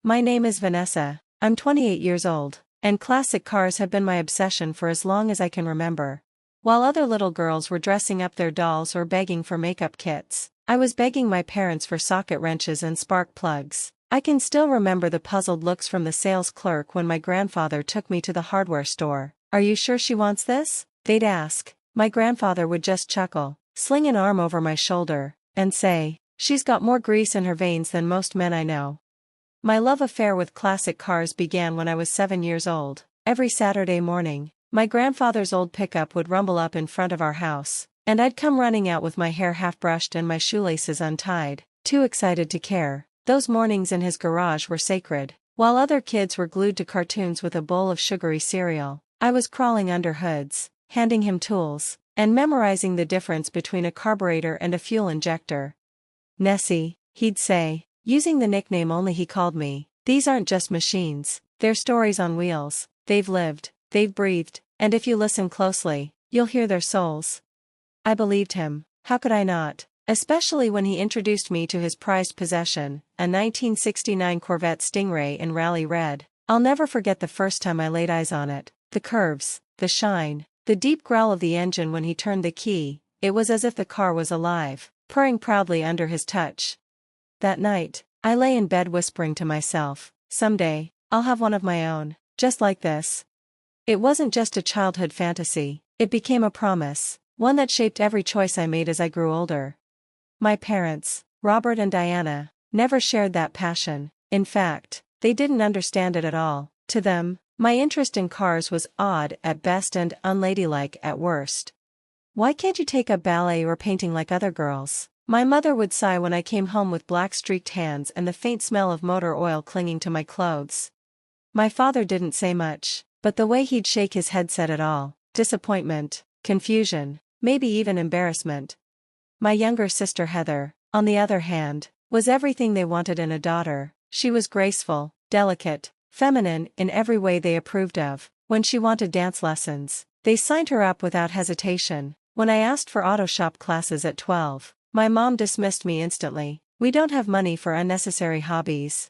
My name is Vanessa. I'm 28 years old, and classic cars have been my obsession for as long as I can remember. While other little girls were dressing up their dolls or begging for makeup kits, I was begging my parents for socket wrenches and spark plugs. I can still remember the puzzled looks from the sales clerk when my grandfather took me to the hardware store. "Are you sure she wants this?" they'd ask. My grandfather would just chuckle, sling an arm over my shoulder, and say, "She's got more grease in her veins than most men I know." My love affair with classic cars began when I was 7 years old. Every Saturday morning, my grandfather's old pickup would rumble up in front of our house, and I'd come running out with my hair half brushed and my shoelaces untied, too excited to care. Those mornings in his garage were sacred. While other kids were glued to cartoons with a bowl of sugary cereal, I was crawling under hoods, handing him tools, and memorizing the difference between a carburetor and a fuel injector. "Nessie," he'd say, using the nickname only he called me, "these aren't just machines, they're stories on wheels. They've lived, they've breathed, and if you listen closely, you'll hear their souls." I believed him. How could I not? Especially when he introduced me to his prized possession, a 1969 Corvette Stingray in rally red. I'll never forget the first time I laid eyes on it. The curves, the shine, the deep growl of the engine when he turned the key. It was as if the car was alive, purring proudly under his touch. That night, I lay in bed whispering to myself, "Someday, I'll have one of my own, just like this." It wasn't just a childhood fantasy, it became a promise, one that shaped every choice I made as I grew older. My parents, Robert and Diana, never shared that passion. In fact, they didn't understand it at all. To them, my interest in cars was odd at best and unladylike at worst. "Why can't you take up ballet or painting like other girls?" My mother would sigh when I came home with black streaked hands and the faint smell of motor oil clinging to my clothes. My father didn't say much, but the way he'd shake his head said it all. Disappointment, confusion, maybe even embarrassment. My younger sister Heather, on the other hand, was everything they wanted in a daughter. She was graceful, delicate, feminine in every way they approved of. When she wanted dance lessons, they signed her up without hesitation. When I asked for auto shop classes at 12, my mom dismissed me instantly. "We don't have money for unnecessary hobbies."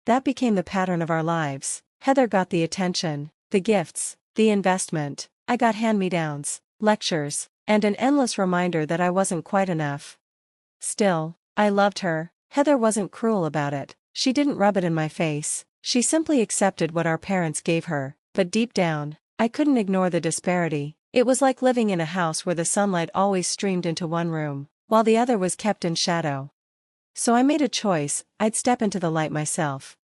That became the pattern of our lives. Heather got the attention, the gifts, the investment. I got hand-me-downs, lectures, and an endless reminder that I wasn't quite enough. Still, I loved her. Heather wasn't cruel about it. She didn't rub it in my face. She simply accepted what our parents gave her. But deep down, I couldn't ignore the disparity. It was like living in a house where the sunlight always streamed into one room, while the other was kept in shadow. So I made a choice. I'd step into the light myself.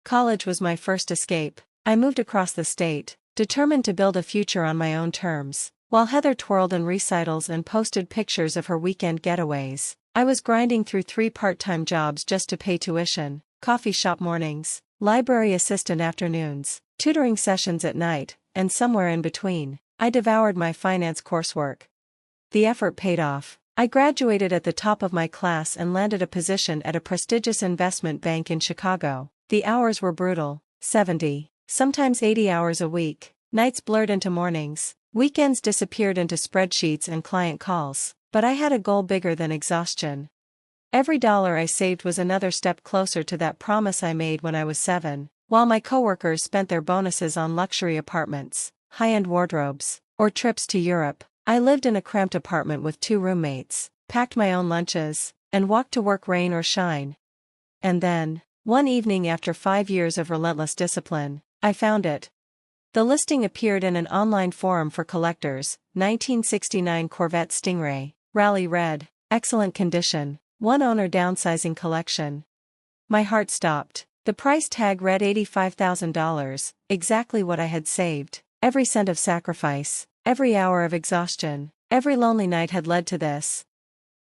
College was my first escape. I moved across the state, determined to build a future on my own terms. While Heather twirled in recitals and posted pictures of her weekend getaways, I was grinding through 3 part-time jobs just to pay tuition, coffee shop mornings, library assistant afternoons, tutoring sessions at night, and somewhere in between, I devoured my finance coursework. The effort paid off. I graduated at the top of my class and landed a position at a prestigious investment bank in Chicago. The hours were brutal, 70, sometimes 80 hours a week. Nights blurred into mornings, weekends disappeared into spreadsheets and client calls. But I had a goal bigger than exhaustion. Every dollar I saved was another step closer to that promise I made when I was 7, while my coworkers spent their bonuses on luxury apartments, high-end wardrobes, or trips to Europe. I lived in a cramped apartment with 2 roommates, packed my own lunches, and walked to work rain or shine. And then, one evening after 5 years of relentless discipline, I found it. The listing appeared in an online forum for collectors, 1969 Corvette Stingray, rally red, excellent condition, one owner downsizing collection. My heart stopped. The price tag read $85,000, exactly what I had saved. Every cent of sacrifice, every hour of exhaustion, every lonely night had led to this.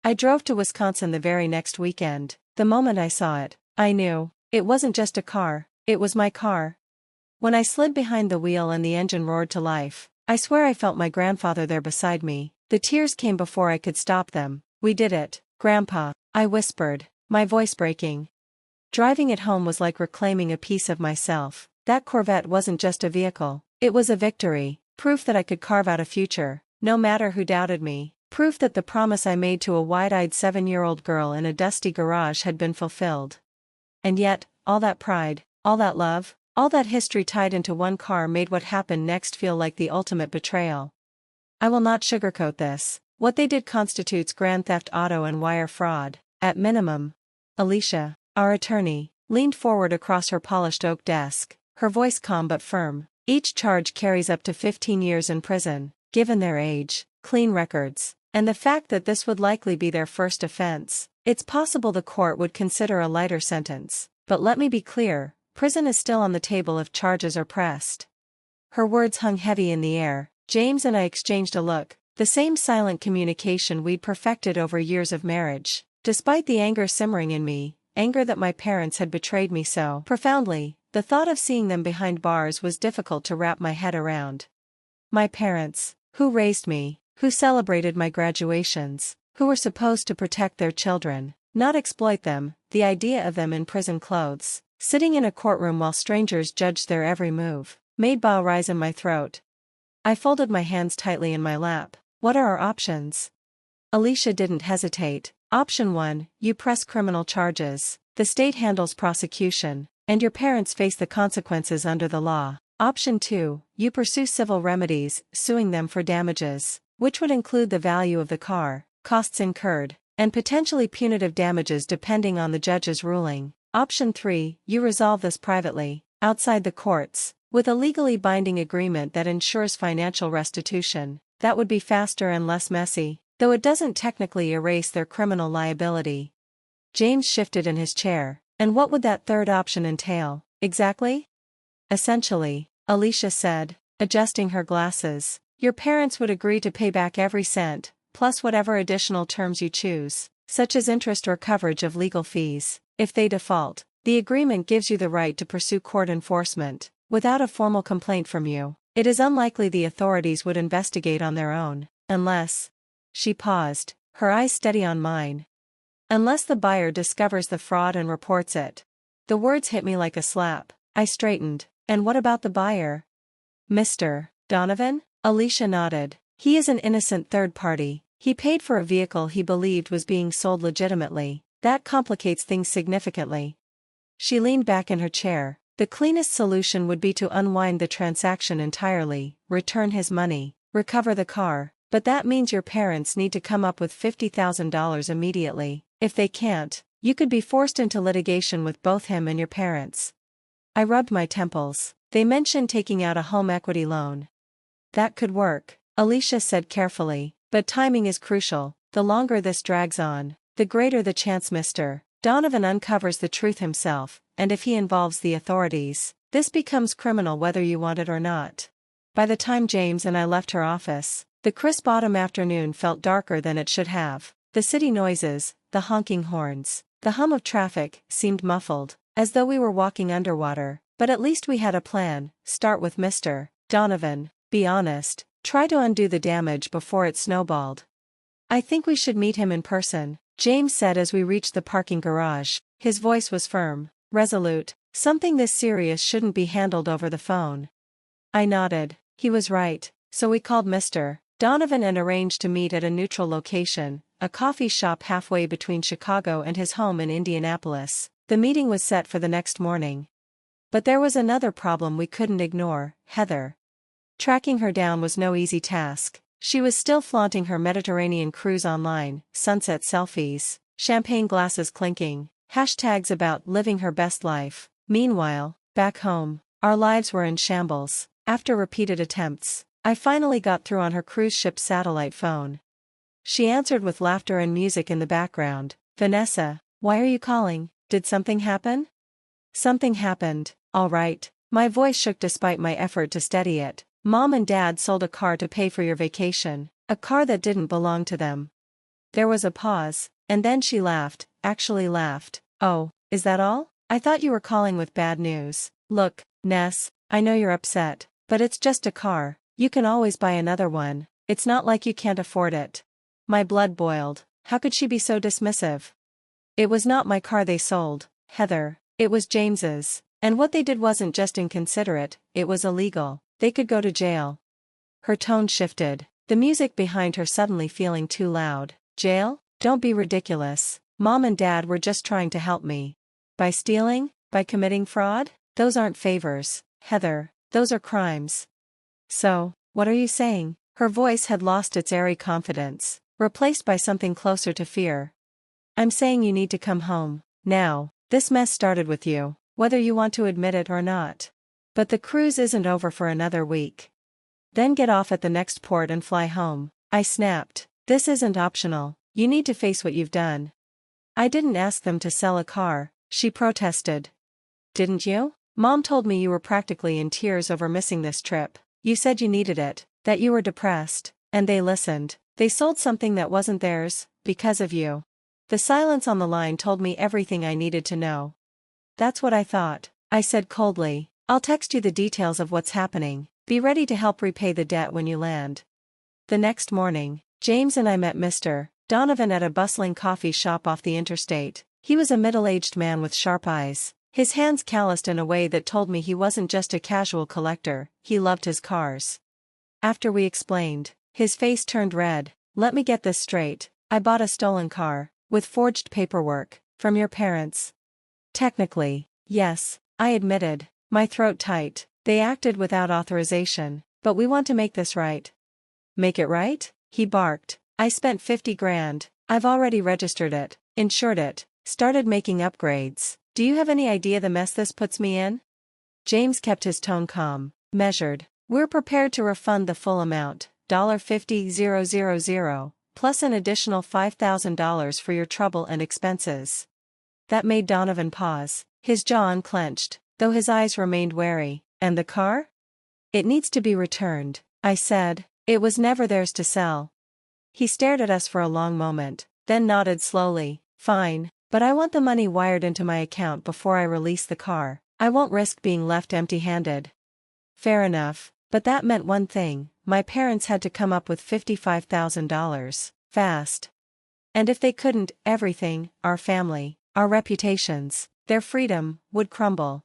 I drove to Wisconsin the very next weekend. The moment I saw it, I knew, it wasn't just a car, it was my car. When I slid behind the wheel and the engine roared to life, I swear I felt my grandfather there beside me. The tears came before I could stop them. "We did it, Grandpa," I whispered, my voice breaking. Driving it home was like reclaiming a piece of myself. That Corvette wasn't just a vehicle, it was a victory, proof that I could carve out a future, no matter who doubted me, proof that the promise I made to a wide-eyed 7-year-old girl in a dusty garage had been fulfilled. And yet, all that pride, All that love, all that history tied into one car made what happened next feel like the ultimate betrayal. I will not sugarcoat this. What they did constitutes grand theft auto and wire fraud, at minimum. Alicia, our attorney, leaned forward across her polished oak desk, her voice calm but firm. Each charge carries up to 15 years in prison, given their age, clean records, and the fact that this would likely be their first offense. It's possible the court would consider a lighter sentence, but let me be clear, prison is still on the table if charges are pressed. Her words hung heavy in the air. James and I exchanged a look, the same silent communication we'd perfected over years of marriage. Despite the anger simmering in me, anger that my parents had betrayed me so profoundly, the thought of seeing them behind bars was difficult to wrap my head around. My parents, who raised me, who celebrated my graduations, who were supposed to protect their children, not exploit them, the idea of them in prison clothes, sitting in a courtroom while strangers judged their every move, made bile rise in my throat. I folded my hands tightly in my lap. What are our options? Alicia didn't hesitate. Option 1, you press criminal charges, the state handles prosecution, and your parents face the consequences under the law. Option 2, you pursue civil remedies, suing them for damages, which would include the value of the car, costs incurred, and potentially punitive damages depending on the judge's ruling. Option 3, you resolve this privately, outside the courts, with a legally binding agreement that ensures financial restitution. That would be faster and less messy, though it doesn't technically erase their criminal liability. James shifted in his chair. And what would that third option entail, exactly? Essentially, Alicia said, adjusting her glasses, your parents would agree to pay back every cent, plus whatever additional terms you choose, such as interest or coverage of legal fees. If they default, the agreement gives you the right to pursue court enforcement, without a formal complaint from you. It is unlikely the authorities would investigate on their own, unless... She paused, her eyes steady on mine. Unless the buyer discovers the fraud and reports it. The words hit me like a slap. I straightened. And what about the buyer? Mr. Donovan? Alicia nodded. He is an innocent third party. He paid for a vehicle he believed was being sold legitimately. That complicates things significantly. She leaned back in her chair. The cleanest solution would be to unwind the transaction entirely, return his money, recover the car, but that means your parents need to come up with $50,000 immediately. If they can't, you could be forced into litigation with both him and your parents. I rubbed my temples. They mentioned taking out a home equity loan. That could work, Alicia said carefully, but timing is crucial. The longer this drags on, the greater the chance Mr. Donovan uncovers the truth himself, and if he involves the authorities, this becomes criminal whether you want it or not. By the time James and I left her office, the crisp autumn afternoon felt darker than it should have. The city noises, the honking horns, the hum of traffic, seemed muffled, as though we were walking underwater, but at least we had a plan. Start with Mr. Donovan, be honest, try to undo the damage before it snowballed. I think we should meet him in person, James said as we reached the parking garage. His voice was firm, resolute. Something this serious shouldn't be handled over the phone. I nodded. He was right, so we called Mr. Donovan and arranged to meet at a neutral location, a coffee shop halfway between Chicago and his home in Indianapolis. The meeting was set for the next morning. But there was another problem we couldn't ignore: Heather. Tracking her down was no easy task. She was still flaunting her Mediterranean cruise online, sunset selfies, champagne glasses clinking, hashtags about living her best life. Meanwhile, back home, our lives were in shambles. After repeated attempts, I finally got through on her cruise ship satellite phone. She answered with laughter and music in the background. Vanessa, why are you calling? Did something happen? Something happened, all right. My voice shook despite my effort to steady it. Mom and Dad sold a car to pay for your vacation, a car that didn't belong to them. There was a pause, and then she laughed, actually laughed. Oh, is that all? I thought you were calling with bad news. Look, Ness, I know you're upset, but it's just a car. You can always buy another one. It's not like you can't afford it. My blood boiled. How could she be so dismissive? It was not my car they sold, Heather. It was James's. And what they did wasn't just inconsiderate, it was illegal. They could go to jail. Her tone shifted, the music behind her suddenly feeling too loud. Jail? Don't be ridiculous. Mom and Dad were just trying to help me. By stealing? By committing fraud? Those aren't favors, Heather, those are crimes. So, what are you saying? Her voice had lost its airy confidence, replaced by something closer to fear. I'm saying you need to come home, now. This mess started with you, whether you want to admit it or not. But the cruise isn't over for another week. Then get off at the next port and fly home, I snapped. This isn't optional, you need to face what you've done. I didn't ask them to sell a car, she protested. Didn't you? Mom told me you were practically in tears over missing this trip. You said you needed it, that you were depressed, and they listened. They sold something that wasn't theirs, because of you. The silence on the line told me everything I needed to know. That's what I thought, I said coldly. I'll text you the details of what's happening. Be ready to help repay the debt when you land. The next morning, James and I met Mr. Donovan at a bustling coffee shop off the interstate. He was a middle-aged man with sharp eyes, his hands calloused in a way that told me he wasn't just a casual collector, he loved his cars. After we explained, his face turned red. Let me get this straight, I bought a stolen car, with forged paperwork, from your parents. Technically, yes, I admitted, my throat tight. They acted without authorization, but we want to make this right. Make it right? He barked. I spent 50 grand, I've already registered it, insured it, started making upgrades. Do you have any idea the mess this puts me in? James kept his tone calm, measured. We're prepared to refund the full amount, $50,000, plus an additional $5,000 for your trouble and expenses. That made Donovan pause, his jaw unclenched, though his eyes remained wary. And the car? It needs to be returned, I said. It was never theirs to sell. He stared at us for a long moment, then nodded slowly. Fine, but I want the money wired into my account before I release the car. I won't risk being left empty-handed. Fair enough, but that meant one thing, my parents had to come up with $55,000, fast. And if they couldn't, everything, our family, our reputations, their freedom, would crumble.